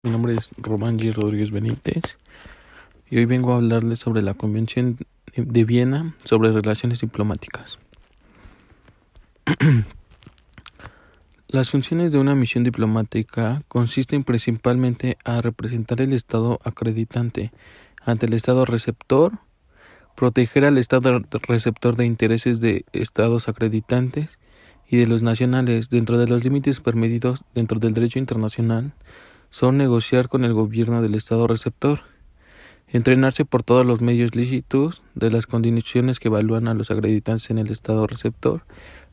Mi nombre es Román G. Rodríguez Benítez y hoy vengo a hablarles sobre la Convención de Viena sobre relaciones diplomáticas. Las funciones de una misión diplomática consisten principalmente a representar el Estado acreditante ante el Estado receptor, proteger al Estado receptor de intereses de Estados acreditantes y de los nacionales dentro de los límites permitidos dentro del derecho internacional, son negociar con el gobierno del Estado receptor, entrenarse por todos los medios lícitos de las condiciones que evalúan a los acreditantes en el Estado receptor,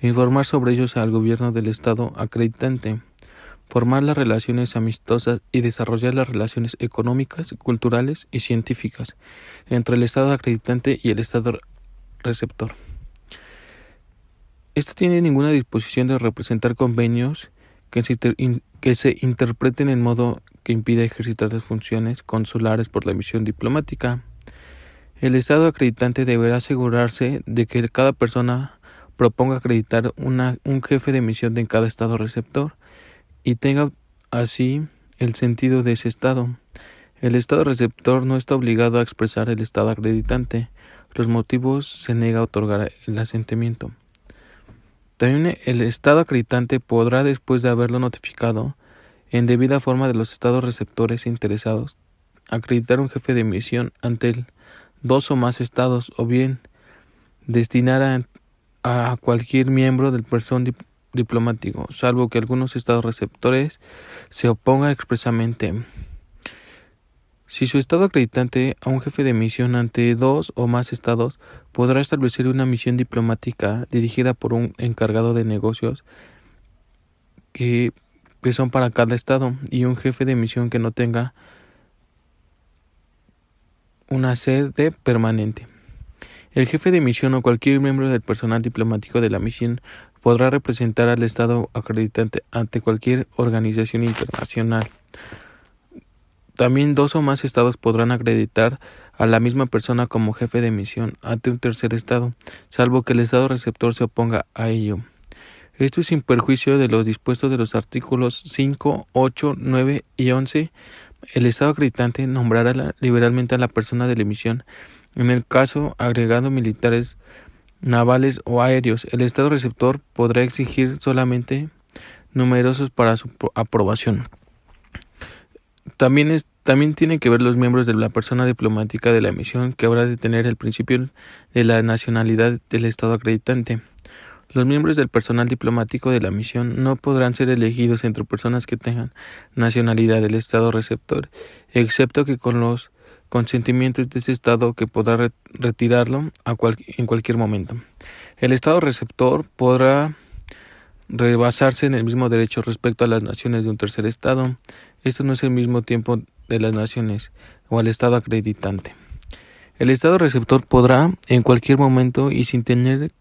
informar sobre ellos al gobierno del Estado acreditante, formar las relaciones amistosas y desarrollar las relaciones económicas, culturales y científicas entre el Estado acreditante y el Estado receptor. Esto tiene ninguna disposición de representar convenios que se interpreten en modo que impida ejercitar las funciones consulares por la misión diplomática. El Estado acreditante deberá asegurarse de que cada persona proponga acreditar un jefe de misión en cada Estado receptor y tenga así el sentido de ese Estado. El Estado receptor no está obligado a expresar el Estado acreditante. Los motivos se niega a otorgar el asentimiento. También el Estado acreditante podrá, después de haberlo notificado, en debida forma de los Estados receptores interesados, acreditar un jefe de misión ante dos o más Estados, o bien destinar a cualquier miembro del personal diplomático, salvo que algunos Estados receptores se opongan expresamente. Si su Estado acreditante a un jefe de misión ante dos o más Estados, podrá establecer una misión diplomática dirigida por un encargado de negocios que son para cada Estado y un jefe de misión que no tenga una sede permanente. El jefe de misión o cualquier miembro del personal diplomático de la misión podrá representar al Estado acreditante ante cualquier organización internacional. También dos o más Estados podrán acreditar a la misma persona como jefe de misión ante un tercer Estado, salvo que el Estado receptor se oponga a ello. Esto es sin perjuicio de los dispuestos de los artículos 5, 8, 9 y 11. El Estado acreditante nombrará liberalmente a la persona de la misión. En el caso agregado militares, navales o aéreos, el Estado receptor podrá exigir solamente numerosos para su aprobación. También tienen que ver los miembros de la persona diplomática de la misión, que habrá de tener el principio de la nacionalidad del Estado acreditante. Los miembros del personal diplomático de la misión no podrán ser elegidos entre personas que tengan nacionalidad del Estado receptor, excepto que con los consentimientos de ese Estado, que podrá retirarlo en cualquier momento. El Estado receptor podrá rebasarse en el mismo derecho respecto a las naciones de un tercer Estado. Esto no es el mismo tiempo de las naciones o al Estado acreditante. El Estado receptor podrá, en cualquier momento y sin tener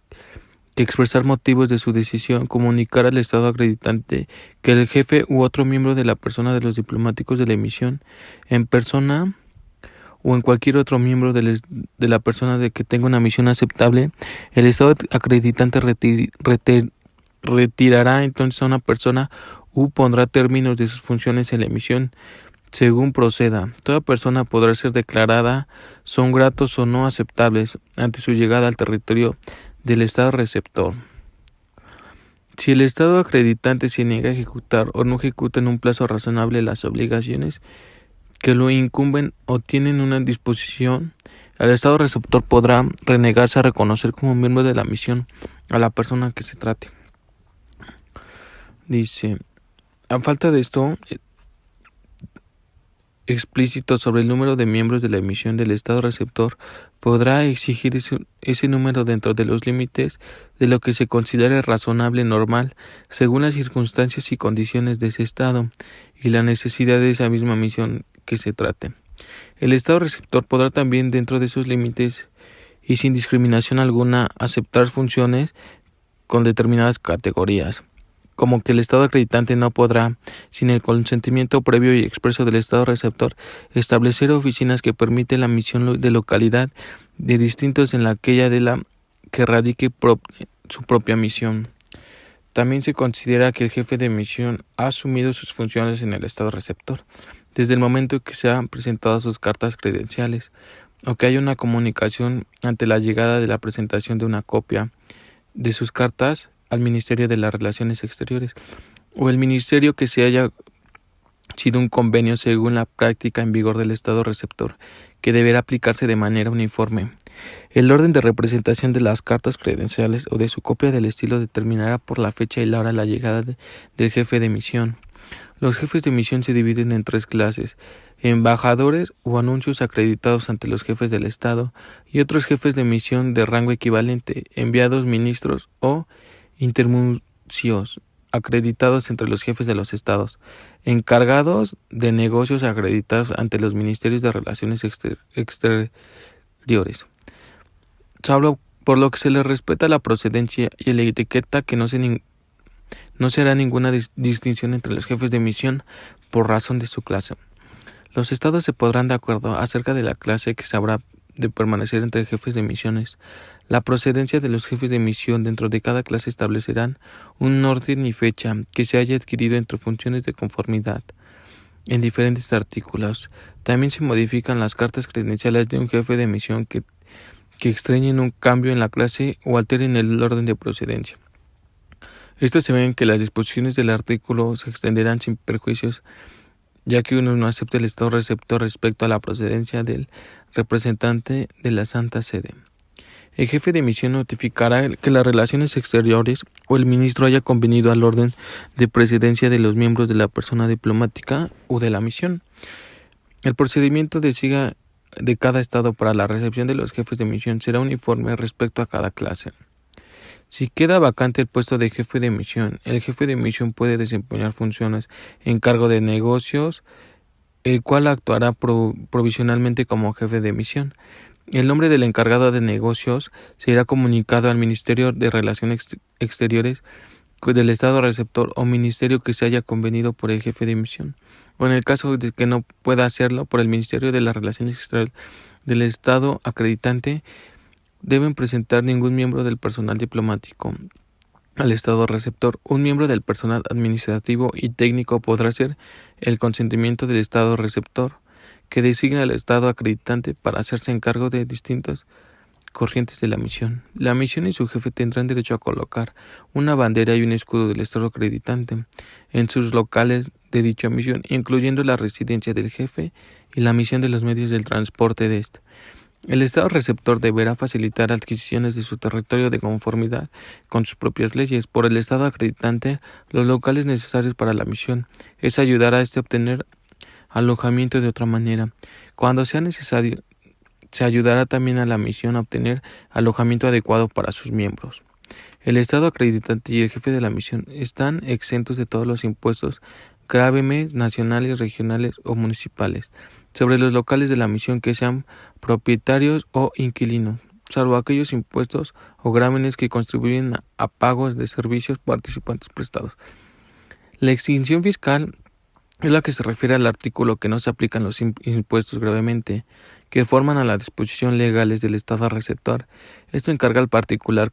que expresar motivos de su decisión, comunicar al Estado acreditante que el jefe u otro miembro de la persona de los diplomáticos de la emisión, en persona o en cualquier otro miembro de la persona de que tenga una misión aceptable, el Estado acreditante retirará entonces a una persona u pondrá términos de sus funciones en la emisión según proceda. Toda persona podrá ser declarada son gratos o no aceptables ante su llegada al territorio del Estado receptor. Si el Estado acreditante se niega a ejecutar o no ejecuta en un plazo razonable las obligaciones que lo incumben o tienen una disposición, el Estado receptor podrá renegarse a reconocer como miembro de la misión a la persona que se trate. Dice, a falta de esto explícito sobre el número de miembros de la emisión del Estado receptor, podrá exigir ese número dentro de los límites de lo que se considere razonable normal, según las circunstancias y condiciones de ese Estado y la necesidad de esa misma misión que se trate. El Estado receptor podrá también, dentro de esos límites y sin discriminación alguna, aceptar funciones con determinadas categorías, como que el Estado acreditante no podrá, sin el consentimiento previo y expreso del Estado receptor, establecer oficinas que permiten la misión de localidad de distintos en aquella de la que radique su propia misión. También se considera que el jefe de misión ha asumido sus funciones en el Estado receptor, desde el momento en que se han presentado sus cartas credenciales, o que haya una comunicación ante la llegada de la presentación de una copia de sus cartas al Ministerio de las Relaciones Exteriores, o el ministerio que se haya sido un convenio según la práctica en vigor del Estado receptor, que deberá aplicarse de manera uniforme. El orden de representación de las cartas credenciales o de su copia del estilo determinará por la fecha y la hora la llegada del jefe de misión. Los jefes de misión se dividen en tres clases: embajadores o anuncios acreditados ante los jefes del Estado, y otros jefes de misión de rango equivalente, enviados, ministros o internuncios acreditados entre los jefes de los estados, encargados de negocios acreditados ante los ministerios de Relaciones Exteriores, salvo por lo que se les respeta la procedencia y la etiqueta, que no se hará ninguna distinción entre los jefes de misión por razón de su clase. Los estados se pondrán de acuerdo acerca de la clase que se habrá de permanecer entre jefes de misiones. La procedencia de los jefes de misión dentro de cada clase establecerán un orden y fecha que se haya adquirido entre funciones de conformidad en diferentes artículos. También se modifican las cartas credenciales de un jefe de misión que extrañen un cambio en la clase o alteren el orden de procedencia. Esto se ve en que las disposiciones del artículo se extenderán sin perjuicios, ya que uno no acepta el Estado receptor respecto a la procedencia del representante de la Santa Sede. El jefe de misión notificará que las relaciones exteriores o el ministro haya convenido al orden de precedencia de los miembros de la persona diplomática o de la misión. El procedimiento de cada estado para la recepción de los jefes de misión será uniforme respecto a cada clase. Si queda vacante el puesto de jefe de misión, el jefe de misión puede desempeñar funciones en cargo de negocios, el cual actuará provisionalmente como jefe de misión. El nombre del encargado de negocios será comunicado al Ministerio de Relaciones Exteriores del Estado receptor o ministerio que se haya convenido por el jefe de misión, o en el caso de que no pueda hacerlo, por el Ministerio de las Relaciones Exteriores del Estado acreditante. Deben presentar ningún miembro del personal diplomático al Estado receptor. Un miembro del personal administrativo y técnico podrá ser el consentimiento del Estado receptor, que designa al Estado acreditante para hacerse encargo de distintas corrientes de la misión. La misión y su jefe tendrán derecho a colocar una bandera y un escudo del Estado acreditante en sus locales de dicha misión, incluyendo la residencia del jefe y la misión de los medios del transporte de este. El Estado receptor deberá facilitar adquisiciones de su territorio de conformidad con sus propias leyes por el Estado acreditante los locales necesarios para la misión. Es ayudar a este a obtener alojamiento de otra manera. Cuando sea necesario, se ayudará también a la misión a obtener alojamiento adecuado para sus miembros. El Estado acreditante y el jefe de la misión están exentos de todos los impuestos grávenes nacionales, regionales o municipales sobre los locales de la misión que sean propietarios o inquilinos, salvo aquellos impuestos o grávenes que contribuyen a pagos de servicios participantes prestados. La extinción fiscal es la que se refiere al artículo que no se aplican los impuestos gravemente, que forman a la disposición legales del Estado receptor. Esto encarga al particular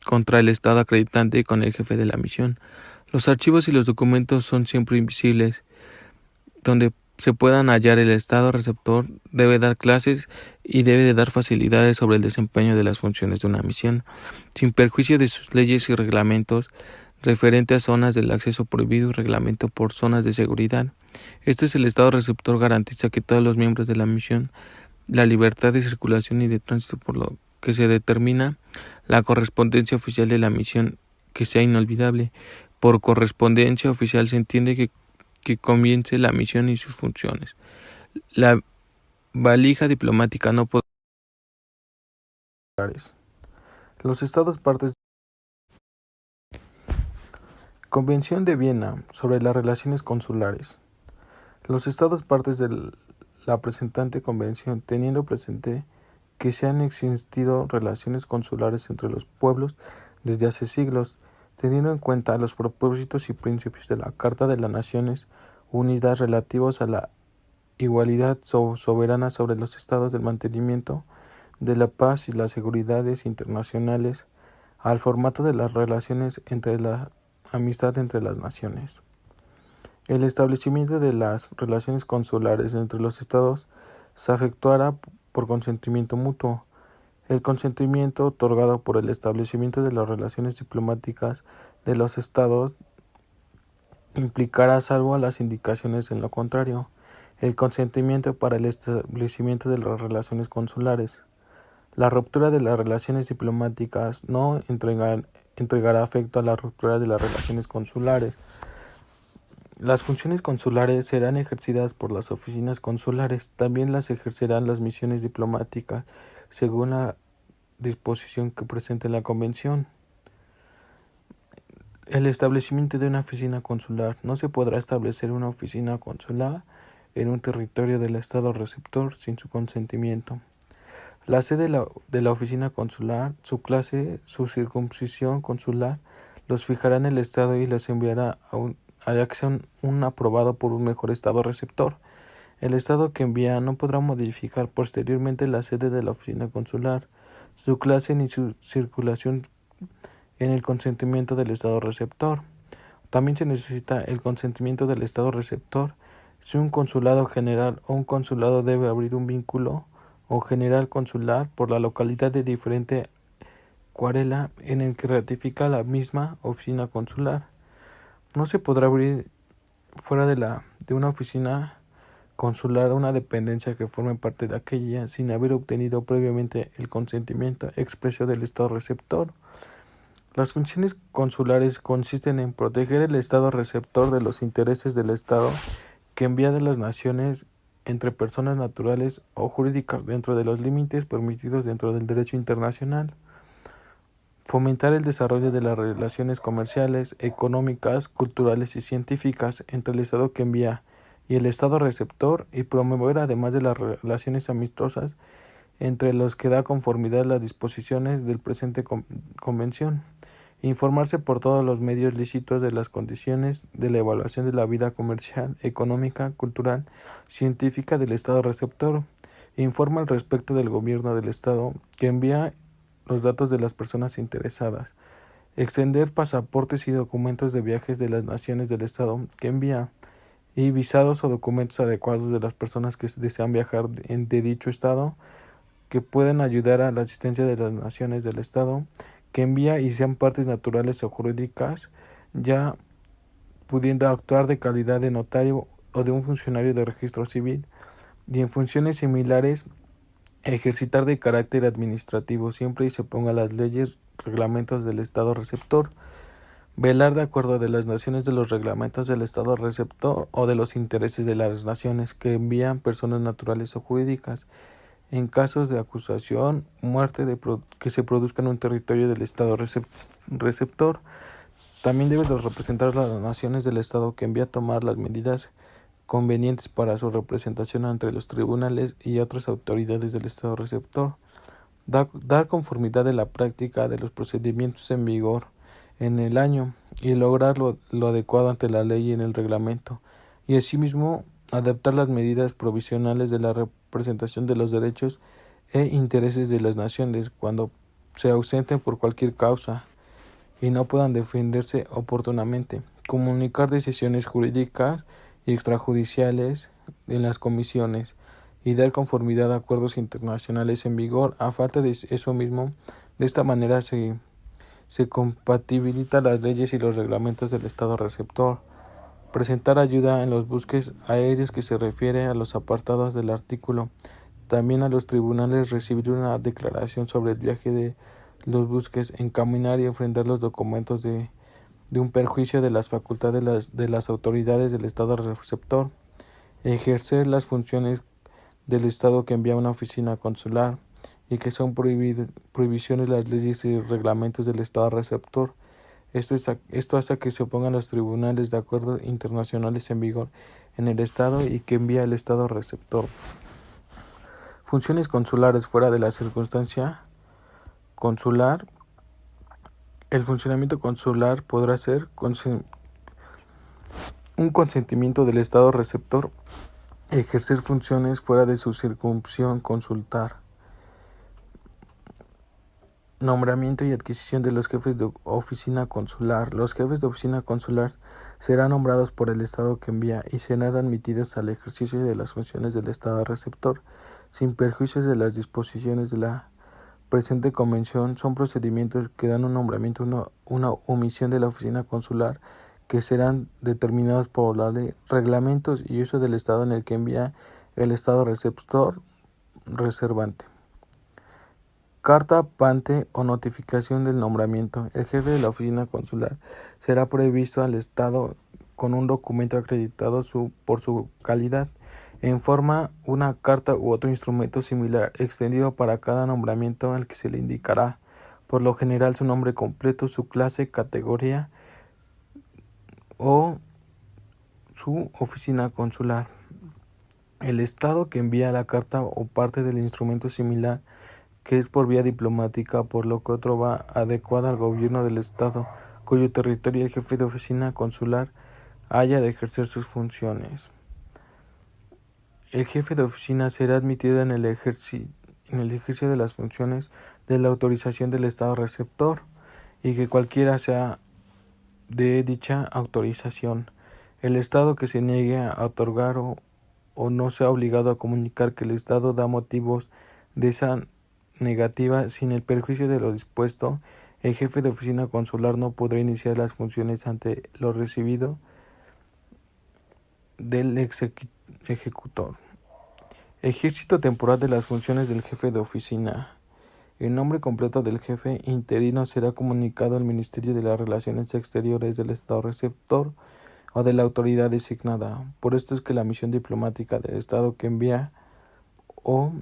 contra el Estado acreditante y con el jefe de la misión. Los archivos y los documentos son siempre invisibles. Donde se puedan hallar, el Estado receptor debe dar clases y debe de dar facilidades sobre el desempeño de las funciones de una misión, sin perjuicio de sus leyes y reglamentos referente a zonas del acceso prohibido y reglamento por zonas de seguridad. El Estado receptor garantiza que todos los miembros de la misión la libertad de circulación y de tránsito, por lo que se determina la correspondencia oficial de la misión que sea inolvidable. Por correspondencia oficial se entiende que comience la misión y sus funciones. La valija diplomática no podrá. Los Estados partes. Convención de Viena sobre las relaciones consulares. Los Estados partes de la presente convención, teniendo presente que se han existido relaciones consulares entre los pueblos desde hace siglos, teniendo en cuenta los propósitos y principios de la Carta de las Naciones Unidas relativos a la igualdad soberana sobre los estados del mantenimiento de la paz y las seguridades internacionales, al formato de las relaciones entre la amistad entre las naciones. El establecimiento de las relaciones consulares entre los estados se efectuará por consentimiento mutuo. El consentimiento otorgado por el establecimiento de las relaciones diplomáticas de los estados implicará, salvo las indicaciones en lo contrario, el consentimiento para el establecimiento de las relaciones consulares. La ruptura de las relaciones diplomáticas no entregará efecto a la ruptura de las relaciones consulares. Las funciones consulares serán ejercidas por las oficinas consulares, también las ejercerán las misiones diplomáticas, según la disposición que presente la Convención. El establecimiento de una oficina consular. No se podrá establecer una oficina consular en un territorio del Estado receptor sin su consentimiento. La sede de la oficina consular, su clase, su circunscripción consular, los fijará en el Estado y los enviará a que sean aprobado por un mejor Estado receptor. El Estado que envía no podrá modificar posteriormente la sede de la oficina consular, su clase ni su circulación en el consentimiento del Estado receptor. También se necesita el consentimiento del Estado receptor si un consulado general o un consulado debe abrir un vínculo o general consular por la localidad de diferente cuarela en el que ratifica la misma oficina consular. No se podrá abrir fuera de una oficina consular una dependencia que forme parte de aquella sin haber obtenido previamente el consentimiento expreso del Estado receptor. Las funciones consulares consisten en proteger el Estado receptor de los intereses del Estado que envía de las naciones entre personas naturales o jurídicas dentro de los límites permitidos dentro del derecho internacional. Fomentar el desarrollo de las relaciones comerciales, económicas, culturales y científicas entre el Estado que envía y el Estado receptor y promover además de las relaciones amistosas entre los que da conformidad a las disposiciones del presente convención. Informarse por todos los medios lícitos de las condiciones de la evaluación de la vida comercial, económica, cultural, científica del Estado receptor. Informa al respecto del gobierno del Estado que envía los datos de las personas interesadas. Extender pasaportes y documentos de viajes de las naciones del Estado que envía y visados o documentos adecuados de las personas que desean viajar de dicho Estado que pueden ayudar a la asistencia de las naciones del Estado que envía y sean partes naturales o jurídicas, ya pudiendo actuar de calidad de notario o de un funcionario de registro civil, y en funciones similares ejercitar de carácter administrativo siempre y se ponga las leyes, reglamentos del Estado receptor, velar de acuerdo de las naciones de los reglamentos del Estado receptor o de los intereses de las naciones que envían personas naturales o jurídicas, en casos de acusación, muerte que se produzca en un territorio del Estado receptor. También debe de representar a las naciones del Estado que envía a tomar las medidas convenientes para su representación ante los tribunales y otras autoridades del Estado receptor. Dar conformidad de la práctica de los procedimientos en vigor en el año y lograr lo adecuado ante la ley y en el reglamento, y asimismo adaptar las medidas provisionales de la representación de los derechos e intereses de las naciones cuando se ausenten por cualquier causa y no puedan defenderse oportunamente. Comunicar decisiones jurídicas y extrajudiciales en las comisiones y dar conformidad a acuerdos internacionales en vigor. A falta de eso mismo, de esta manera se compatibilitan las leyes y los reglamentos del Estado receptor. Presentar ayuda en los buques aéreos que se refiere a los apartados del artículo. También a los tribunales recibir una declaración sobre el viaje de los buques, encaminar y enfrentar los documentos de un perjuicio de las facultades de las autoridades del Estado receptor. Ejercer las funciones del Estado que envía una oficina consular y que son prohibiciones las leyes y reglamentos del Estado receptor. Esto hasta que se opongan los tribunales de acuerdos internacionales en vigor en el Estado y que envía el Estado receptor. Funciones consulares fuera de la circunstancia consular. El funcionamiento consular podrá ser un consentimiento del Estado receptor, ejercer funciones fuera de su circunscripción consular. Nombramiento y adquisición de los jefes de oficina consular. Los jefes de oficina consular serán nombrados por el Estado que envía y serán admitidos al ejercicio de las funciones del Estado receptor, sin perjuicios de las disposiciones de la presente convención. Son procedimientos que dan un nombramiento una omisión de la oficina consular que serán determinados por la ley, reglamentos y uso del Estado en el que envía el Estado receptor reservante. Carta pante o notificación del nombramiento. El jefe de la oficina consular será previsto al Estado con un documento acreditado por su calidad, en forma una carta u otro instrumento similar, extendido para cada nombramiento al que se le indicará, por lo general, su nombre completo, su clase, categoría o su oficina consular. El Estado que envía la carta o parte del instrumento similar, que es por vía diplomática, por lo que otro va adecuada al gobierno del Estado, cuyo territorio el jefe de oficina consular haya de ejercer sus funciones. El jefe de oficina será admitido en el ejercicio de las funciones de la autorización del Estado receptor y que cualquiera sea de dicha autorización. El Estado que se niegue a otorgar o no sea obligado a comunicar que el Estado da motivos de esa negativa sin el perjuicio de lo dispuesto, el jefe de oficina consular no podrá iniciar las funciones ante lo recibido del ejecutor. Ejército temporal de las funciones del jefe de oficina. El nombre completo del jefe interino será comunicado al Ministerio de las Relaciones Exteriores del Estado receptor o de la autoridad designada. Por esto es que la misión diplomática del Estado que envía, o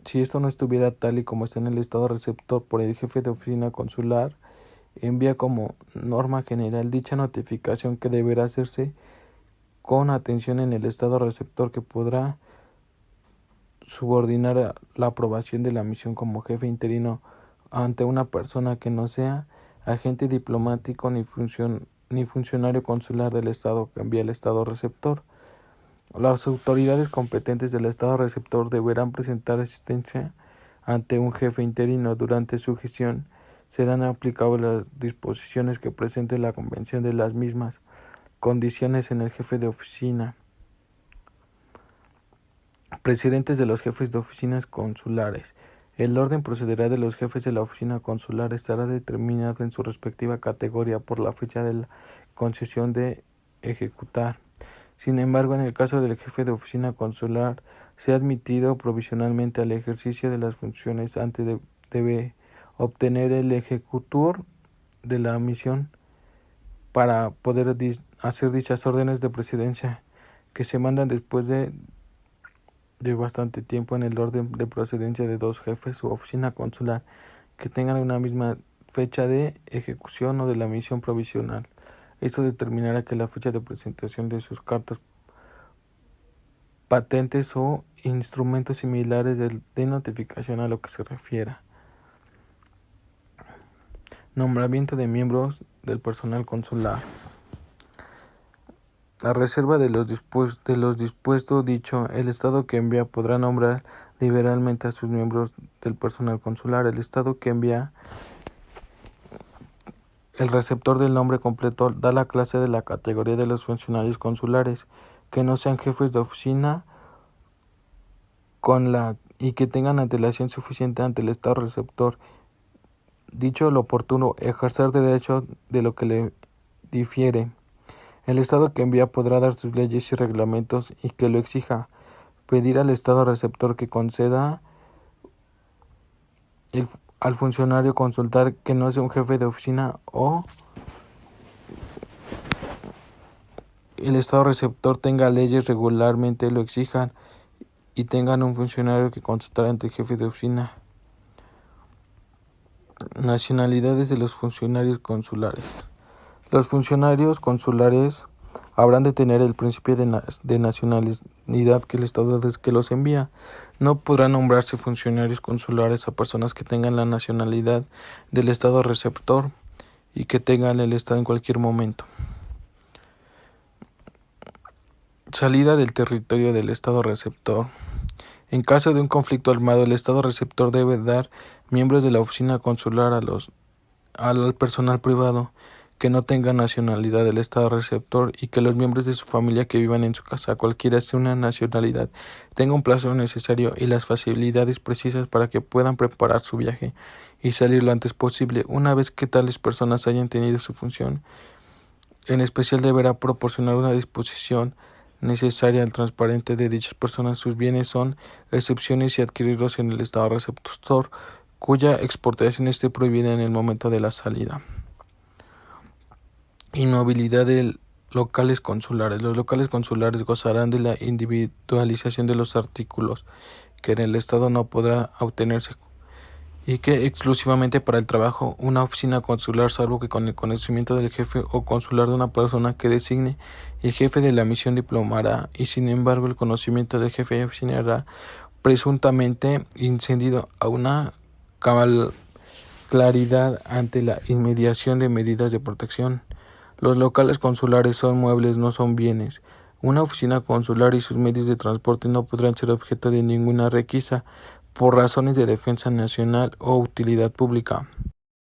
si esto no estuviera tal y como está en el Estado receptor por el jefe de oficina consular, envía como norma general dicha notificación, que deberá hacerse con atención en el Estado receptor, que podrá subordinar la aprobación de la misión como jefe interino ante una persona que no sea agente diplomático ni funcionario consular del Estado que envía el Estado receptor. Las autoridades competentes del Estado receptor deberán presentar asistencia ante un jefe interino. Durante su gestión serán aplicables las disposiciones que presente la convención de las mismas condiciones en el jefe de oficina. Presidentes de los jefes de oficinas consulares. El orden procederá de los jefes de la oficina consular estará determinado en su respectiva categoría por la fecha de la concesión de ejecutar. Sin embargo, en el caso del jefe de oficina consular, se ha admitido provisionalmente al ejercicio de las funciones antes debe obtener el ejecutor de la misión para poder hacer dichas órdenes de presidencia, que se mandan después de bastante tiempo en el orden de procedencia de dos jefes u oficina consular que tengan una misma fecha de ejecución o de la misión provisional. Esto determinará que la fecha de presentación de sus cartas, patentes o instrumentos similares de notificación a lo que se refiera. Nombramiento de miembros del personal consular. A reserva de los dispuesto dicho, el Estado que envía podrá nombrar liberalmente a sus miembros del personal consular. El Estado que envía el receptor del nombre completo da la clase de la categoría de los funcionarios consulares que no sean jefes de oficina y que tengan antelación suficiente ante el Estado receptor. Dicho lo oportuno, ejercer derecho de lo que le difiere. El Estado que envía podrá dar sus leyes y reglamentos y que lo exija, pedir al Estado receptor que conceda al funcionario consultar que no sea un jefe de oficina o el Estado receptor tenga leyes regularmente lo exijan y tengan un funcionario que consultar ante el jefe de oficina. Nacionalidades de los funcionarios consulares. Los funcionarios consulares habrán de tener el principio de nacionalidad que el Estado que los envía. No podrán nombrarse funcionarios consulares a personas que tengan la nacionalidad del Estado receptor y que tengan el Estado en cualquier momento. Salida del territorio del Estado receptor. En caso de un conflicto armado, el Estado receptor debe dar miembros de la oficina consular al personal privado que no tengan nacionalidad del Estado receptor y que los miembros de su familia que vivan en su casa, cualquiera sea una nacionalidad, tengan un plazo necesario y las facilidades precisas para que puedan preparar su viaje y salir lo antes posible. Una vez que tales personas hayan tenido su función, en especial deberá proporcionar una disposición necesaria al transparente de dichas personas. Sus bienes son excepciones y adquirirlos en el Estado receptor, cuya exportación esté prohibida en el momento de la salida. Inmovilidad de locales consulares. Los locales consulares gozarán de la individualización de los artículos que en el Estado no podrá obtenerse y que exclusivamente para el trabajo, una oficina consular, salvo que con el conocimiento del jefe o consular de una persona que designe el jefe de la misión diplomará y sin embargo el conocimiento del jefe de oficina hará presuntamente incendido a una claridad ante la inmediación de medidas de protección. Los locales consulares son muebles, no son bienes. Una oficina consular y sus medios de transporte no podrán ser objeto de ninguna requisa por razones de defensa nacional o utilidad pública.